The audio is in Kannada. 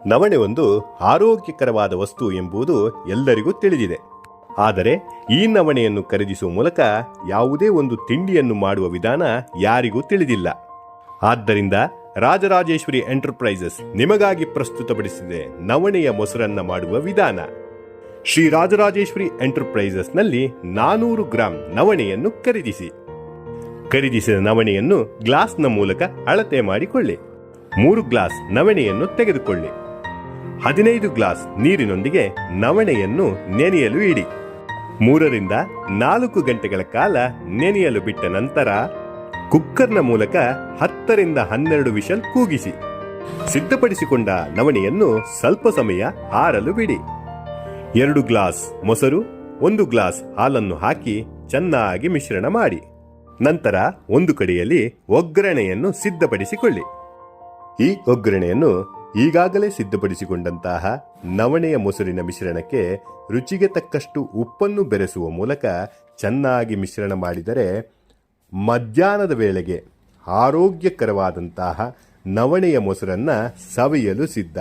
ನವಣೆ ಒಂದು ಆರೋಗ್ಯಕರವಾದ ವಸ್ತು ಎಂಬುದು ಎಲ್ಲರಿಗೂ ತಿಳಿದಿದೆ. ಆದರೆ ಈ ನವಣೆಯನ್ನು ಖರೀದಿಸುವ ಮೂಲಕ ಯಾವುದೇ ಒಂದು ತಿಂಡಿಯನ್ನು ಮಾಡುವ ವಿಧಾನ ಯಾರಿಗೂ ತಿಳಿದಿಲ್ಲ. ಆದ್ದರಿಂದ ರಾಜರಾಜೇಶ್ವರಿ ಎಂಟರ್ಪ್ರೈಸಸ್ ನಿಮಗಾಗಿ ಪ್ರಸ್ತುತಪಡಿಸಿದೆ ನವಣೆಯ ಮೊಸರನ್ನ ಮಾಡುವ ವಿಧಾನ. ಶ್ರೀ ರಾಜರಾಜೇಶ್ವರಿ ಎಂಟರ್ಪ್ರೈಸಸ್ನಲ್ಲಿ 400 ಗ್ರಾಂ ನವಣೆಯನ್ನು ಖರೀದಿಸಿದ ನವಣೆಯನ್ನು ಗ್ಲಾಸ್ನ ಮೂಲಕ ಅಳತೆ ಮಾಡಿಕೊಳ್ಳಿ. 3 ಗ್ಲಾಸ್ ನವಣೆಯನ್ನು ತೆಗೆದುಕೊಳ್ಳಿ. 15 ಗ್ಲಾಸ್ ನೀರಿನೊಂದಿಗೆ ನವಣೆಯನ್ನು ನೆನೆಯಲು ಇಡಿ. 3 ರಿಂದ 4 ಗಂಟೆಗಳ ಕಾಲ ನೆನೆಯಲು ಬಿಟ್ಟ ನಂತರ ಕುಕ್ಕರ್ನ ಮೂಲಕ 10 ರಿಂದ 12 ವಿಷಲ್ ಕೂಗಿಸಿ. ಸಿದ್ಧಪಡಿಸಿಕೊಂಡ ನವಣೆಯನ್ನು ಸ್ವಲ್ಪ ಸಮಯ ಆರಲು ಬಿಡಿ. 2 ಗ್ಲಾಸ್ ಮೊಸರು, 1 ಗ್ಲಾಸ್ ಹಾಲನ್ನು ಹಾಕಿ ಚೆನ್ನಾಗಿ ಮಿಶ್ರಣ ಮಾಡಿ. ನಂತರ ಒಂದು ಕಡೆಯಲ್ಲಿ ಒಗ್ಗರಣೆಯನ್ನು ಸಿದ್ಧಪಡಿಸಿಕೊಳ್ಳಿ. ಈ ಒಗ್ಗರಣೆಯನ್ನು ಈಗಾಗಲೇ ಸಿದ್ಧಪಡಿಸಿಕೊಂಡಂತಹ ನವಣೆಯ ಮೊಸರಿನ ಮಿಶ್ರಣಕ್ಕೆ ರುಚಿಗೆ ತಕ್ಕಷ್ಟು ಉಪ್ಪನ್ನು ಬೆರೆಸುವ ಮೂಲಕ ಚೆನ್ನಾಗಿ ಮಿಶ್ರಣ ಮಾಡಿದರೆ ಮಧ್ಯಾಹ್ನದ ವೇಳೆಗೆ ಆರೋಗ್ಯಕರವಾದಂತಹ ನವಣೆಯ ಮೊಸರನ್ನ ಸವಿಯಲು ಸಿದ್ಧ.